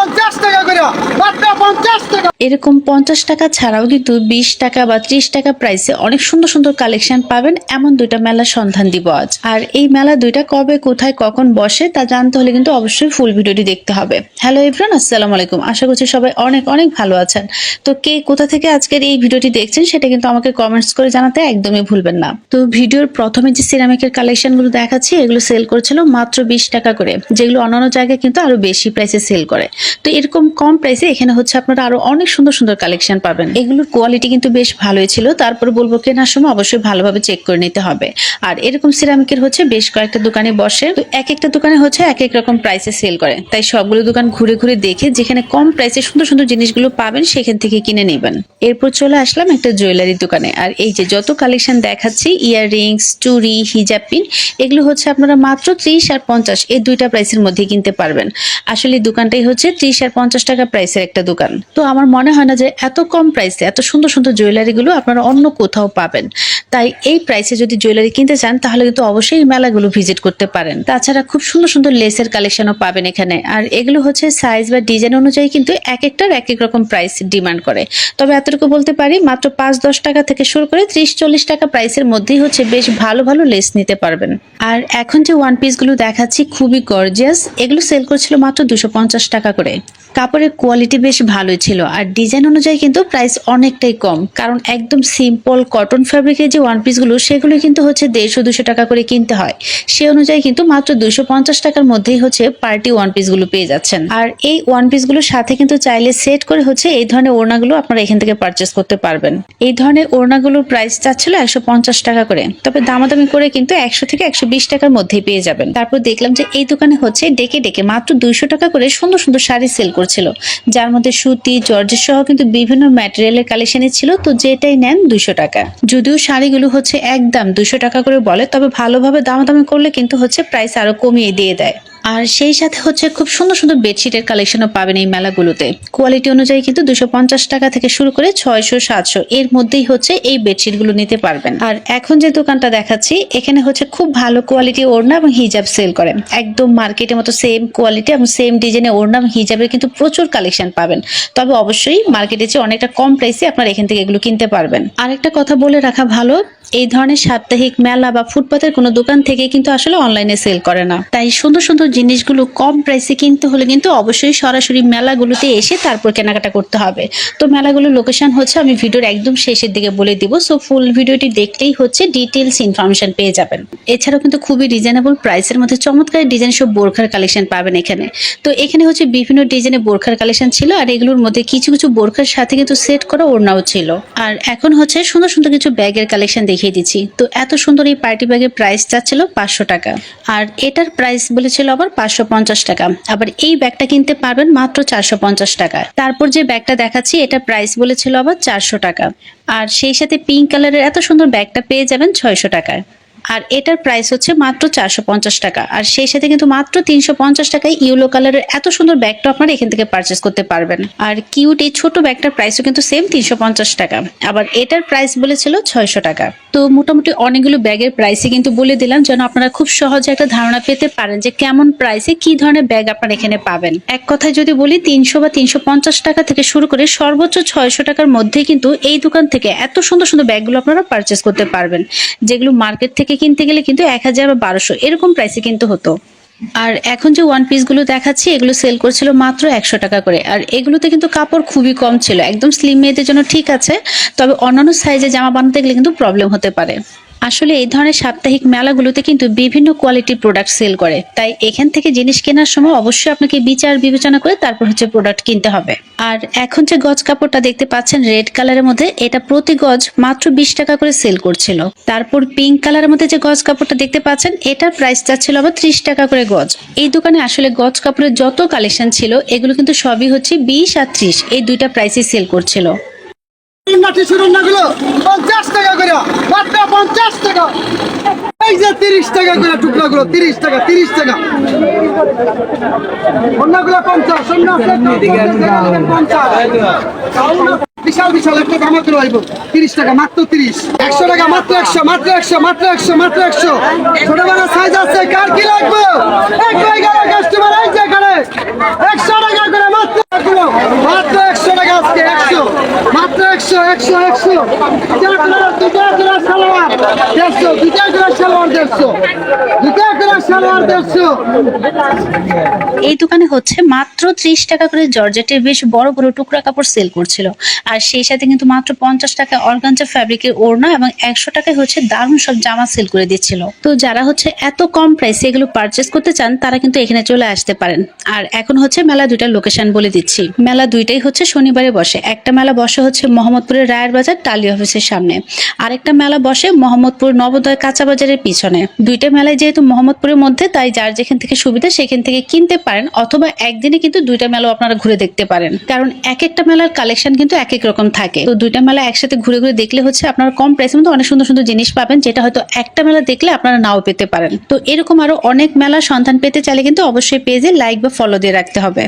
50 টাকা করে, মাত্র 50 টাকা। এরকম 50 টাকা ছাড়াও কিন্তু 20 টাকা বা 30 টাকা প্রাইসে অনেক সুন্দর সুন্দর কালেকশন পাবেন। এমন দুইটা মেলার সন্ধান দিব আজ। আর এই মেলা দুইটা কবে, কোথায়, কখন বসে তা জানতে হলে কিন্তু অবশ্যই ফুল ভিডিওটি দেখতে হবে। হ্যালো এভরিওয়ান, আসসালামু আলাইকুম। আশা করছি সবাই অনেক অনেক ভালো আছেন। তো কে কোথা থেকে আজকের এই ভিডিওটি দেখছেন সেটা কিন্তু আমাকে কমেন্টস করে জানাতে একদমই ভুলবেন না। তো ভিডিওর প্রথমে যে সিরামিকের কালেকশনগুলো দেখাচ্ছি এগুলো সেল করছিল মাত্র 20 টাকা করে, যেগুলো অন্যান্য জায়গায় কিন্তু আরো বেশি প্রাইসে সেল করে। তো এরকম কম প্রাইসে এখানে হচ্ছে আপনারা আরো অনেক সুন্দর সুন্দর কালেকশন পাবেন। এগুলোর কোয়ালিটি কিন্তু বেশ ভালোই ছিল। তারপর বলবো কেনার সময় অবশ্যই ভালোভাবে চেক করে নিতে হবে। আর এরকম সিরামিকের হচ্ছে বেশ কয়েকটা দোকানে বসে, তো এক একটা দোকানে হচ্ছে এক এক রকম প্রাইসে সেল করে। তাই সবগুলো দোকান ঘুরে ঘুরে দেখে যেখানে কম প্রাইসে সুন্দর সুন্দর জিনিসগুলো পাবেন সেখান থেকে কিনে নেবেন। এরপর চলে আসলাম একটা জুয়েলারি দোকানে। আর এই যে যত কালেকশন দেখাচ্ছি, ইয়াররিংস, চুড়ি, হিজাব পিন, এগুলো হচ্ছে আপনারা মাত্র 30 আর 50 এই দুইটা প্রাইসের মধ্যে কিনতে পারবেন। আসলে দোকানটাই হচ্ছে 30 আর 50 টাকা প্রাইসের একটা দোকান। তো আমার মনে হয় না যে এত কম প্রাইসে এত সুন্দর সুন্দর জুয়েলারি গুলো আপনারা অন্য কোথাও পাবেন। তাই এই প্রাইসে যদি জুয়েলারি কিনতে চান তাহলে কিন্তু অবশ্যই এই মেলাগুলো ভিজিট করতে পারেন। তাছাড়া খুব সুন্দর সুন্দর লেসের কালেকশনও পাবেন এখানে। আর এগুলো হচ্ছে সাইজ বা ডিজাইন অনুযায়ী কিন্তু এক একটার এক এক রকম প্রাইস ডিমান্ড করে। তবে এতটুকু বলতে পারি, মাত্র 5-10 টাকা থেকে শুরু করে 30-40 টাকা প্রাইসের মধ্যেই হচ্ছে বেশ ভালো ভালো লেস নিতে পারবেন। আর এখন যে ওয়ান পিস গুলো দেখাচ্ছি খুবই গর্জিয়াস, এগুলো সেল করছিল মাত্র 250 টাকা করে। কাপড়ের কোয়ালিটি বেশ ভালোই ছিল আর ডিজাইন অনুযায়ী কিন্তু প্রাইস অনেকটাই কম, কারণ একদম সিম্পল কটন ফ্যাব্রিকের যে ওয়ান পিস গুলো সেগুলো কিন্তু হচ্ছে 150-200 টাকা করে কিনতে হয়। সে অনুযায়ী কিন্তু মাত্র 250 টাকার মধ্যেই হচ্ছে পার্টি ওয়ান পিস গুলো পেয়ে যাচ্ছেন। আর এই ওয়ান পিস গুলোর সাথে কিন্তু চাইলে সেট করে হচ্ছে এই ধরনের ওড়নাগুলো আপনারা এখান থেকে পারচেস করতে পারবেন। এই ধরনের ওড়নাগুলোর প্রাইস চাচ্ছিল 150 টাকা করে, তবে দামাদামি করে কিন্তু 100 থেকে 120 টাকার মধ্যেই পেয়ে যাবেন। তারপর দেখলাম যে এই দোকানে হচ্ছে ডেকে ডেকে মাত্র 200 টাকা করে সুন্দর সুন্দর শাড়ি সেল করছিল, যার মধ্যে সুতি, জর্জেট সহ কিন্তু বিভিন্ন ম্যাটেরিয়ালের কালেকশনই ছিল। তো যেটাই নেন 200 টাকা। যদিও শাড়িগুলো হচ্ছে একদম 200 টাকা করে বলে, তবে ভালোভাবে দামাদামি করলে কিন্তু হচ্ছে প্রাইস আরো কমিয়ে দিয়ে দেয়। আর সেই সাথে হচ্ছে খুব সুন্দর সুন্দর বেডশিটের কালেকশনও পাবেন এই মেলাগুলোতে। কোয়ালিটি অনুযায়ী কিন্তু 250 টাকা থেকে শুরু করে 600-700 এর মধ্যেই হচ্ছে এই বেডশিট গুলো নিতে পারবেন। আর এখন যে দোকানটা দেখাচ্ছি এখানে হচ্ছে খুব ভালো কোয়ালিটি ওড়না এবং হিজাব সেল করে। একদম মার্কেটের মতো সেম কোয়ালিটি এবং সেম ডিজাইনের ওড়না এবং হিজাবের কিন্তু প্রচুর কালেকশন পাবেন। তবে অবশ্যই মার্কেটের চেয়ে অনেকটা কম প্রাইসে আপনারা এখান থেকে এগুলো কিনতে পারবেন। আরেকটা কথা বলে রাখা ভালো, এই ধরনের সাপ্তাহিক মেলা বা ফুটপাতের কোনো দোকান থেকে কিন্তু আসলে অনলাইনে সেল করে না। তাই সুন্দর সুন্দর জিনিসগুলো কম প্রাইসে কিনতে হলে কিন্তু অবশ্যই সরাসরি মেলাগুলোতে এসে তারপর কেনাকাটা করতে হবে। তো মেলাগুলোর লোকেশন হচ্ছে আমি ভিডিওর একদম শেষের দিকে বলে দিব, সো ফুল ভিডিওটি দেখলেই হচ্ছে ডিটেলস ইনফরমেশন পেয়ে যাবেন। এছাড়াও কিন্তু খুবই রিজনেবল প্রাইসের মধ্যে চমৎকার ডিজাইন সব বোরখার কালেকশন পাবেন এখানে। তো এখানে হচ্ছে বিভিন্ন ডিজাইনের বোরখার কালেকশন ছিল, আর এগুলোর মধ্যে কিছু কিছু বোরখার সাথে কিন্তু সেট করা ওড়নাও ছিল। আর এখন হচ্ছে সুন্দর সুন্দর কিছু ব্যাগের কালেকশন দেখিয়ে দিচ্ছি। তো এত সুন্দর এই পার্টি ব্যাগের প্রাইস চাচ্ছিল 500 টাকা, আর এটার প্রাইস বলেছিল আবার 550 টাকা। আবার এই ব্যাগটা কিনতে পারবেন মাত্র 450 টাকা। তারপর যে ব্যাগটা দেখাচ্ছি এটা প্রাইস বলেছিল আবার 400 টাকা। আর সেই সাথে পিঙ্ক কালারের এত সুন্দর ব্যাগটা পেয়ে যাবেন 600 টাকায়। আর এটার প্রাইস হচ্ছে মাত্র 450 টাকা। আর সেই সাথে কিন্তু মাত্র 350 টাকায় ইয়েলো কালারের এত সুন্দর ব্যাগটা আপনারা এখান থেকে পারচেস করতে পারবেন। আর কিউট এই ছোট ব্যাগটার প্রাইসও কিন্তু সেম 350 টাকা। আবার এটার প্রাইস বলেছিল 600 টাকা। তো মোটামুটি অনেকগুলো ব্যাগের প্রাইসই কিন্তু বলে দিলাম, যেন আপনারা খুব সহজে একটা ধারণা পেতে পারেন যে কেমন প্রাইসে কি ধরনের ব্যাগ আপনারা এখানে পাবেন। এক কথায় যদি বলি 300 বা 350 টাকা থেকে শুরু করে সর্বোচ্চ 600 টাকার মধ্যে কিন্তু এই দোকান থেকে এত সুন্দর সুন্দর ব্যাগগুলো আপনারা পারচেস করতে পারবেন, যেগুলো মার্কেট থেকে কিনতে গেলে কিন্তু 1000 বা 1200 এরকম প্রাইসে কিন্তু হতো। আর এখন যে ওয়ান পিস গুলো দেখাচ্ছি এগুলো সেল করছিল মাত্র 100 টাকা করে। আর এগুলোতে কিন্তু কাপড় খুবই কম ছিল, একদম স্লিম মেয়েদের জন্য ঠিক আছে, তবে অন্যান্য সাইজে জামা বানাতে গেলে কিন্তু প্রবলেম হতে পারে। আসলে এই ধরনের সাপ্তাহিক মেলাগুলোতে কিন্তু বিভিন্ন কোয়ালিটির প্রোডাক্ট সেল করে, তাই এখান থেকে জিনিস কেনার সময় অবশ্যই আপনাকে বিচার বিবেচনা করে তারপর হচ্ছে প্রোডাক্ট কিনতে হবে। আর এখন যে গজ কাপড়টা দেখতে পাচ্ছেন রেড কালারের মধ্যে, এটা প্রতি গজ মাত্র 20 টাকা করে সেল করছিল। তারপর পিঙ্ক কালারের মধ্যে যে গজ কাপড়টা দেখতে পাচ্ছেন এটার প্রাইস চাচ্ছিল আবার 30 টাকা করে গজ। এই দোকানে আসলে গজ কাপড়ের যত কালেকশন ছিল এগুলো কিন্তু সবই হচ্ছে 20 আর 30 এই দুইটা প্রাইসে সেল করছিল। মাটি সুরন্নাগুলো 50 টাকা করে, মাত্র 50 টাকা। এই যে 30 টাকা করে টুকরাগুলো, 30 টাকা 30 টাকা। অন্যগুলো 50, অন্য 50। বিশাল বিশাল একটা ধামাকা আইব 30 টাকা, মাত্র 30। 100 টাকা, মাত্র 100, মাত্র 100, মাত্র 100, মাত্র 100। ছোট বড় সাইজ আছে, কার কি লাগবে? এক হয়ে গেল কাস্টমার, এই যে করে 100 টাকা করে, মাত্র 100 দুটা জোড়া সালোয়ার 150 দুটা জোড়া সালোয়ার 150 দুটা জোড়া সালোয়ার 150। এই দোকানে হচ্ছে মাত্র 30 টাকা করে জর্জেটের বেশ বড় বড় টুকরা কাপড় সেল করছিল, আর সেই সাথে কিন্তু মাত্র 50 টাকা অর্গানজা ফ্যাব্রিকের ওড়না এবং 100 টাকায় হচ্ছে দারুণ সব জামা সেল করে দিচ্ছিল। তো যারা হচ্ছে এত কম প্রাইসে এগুলো পারচেস করতে চান তারা কিন্তু এখানে চলে আসতে পারেন। আর এখন হচ্ছে মেলা দুইটার লোকেশন বলে দিচ্ছি। মেলা দুইটাই হচ্ছে শনিবারে বসে। একটা মেলা বসে হচ্ছে মোহাম্মদপুরের রায়ের বাজার টালি অফিসের সামনে, আরেকটা মেলা বসে মোহাম্মদপুর নবোদয় কাঁচা বাজারের পিছনে। দুইটা মেলায় যেহেতু মোহাম্মদপুরের মধ্যে, তাই যার যেখান থেকে সুবিধা সেখান থেকে কিনতে পারেন, অথবা একদিনে কিন্তু দুইটা মেলা আপনারা ঘুরে দেখতে পারেন, কারণ এক একটা মেলার কালেকশন কিন্তু এক এক রকম থাকে। তো দুইটা মেলা একসাথে ঘুরে ঘুরে দেখলে হচ্ছে আপনারা কম প্রাইসের মধ্যে অনেক সুন্দর সুন্দর জিনিস পাবেন, যেটা হয়তো একটা মেলা দেখলে আপনারা নাও পেতে পারেন। তো এরকম আরো অনেক মেলার সন্ধান পেতে চাইলে কিন্তু অবশ্যই পেজে লাইক বা ফলো দিয়ে রাখতে হবে।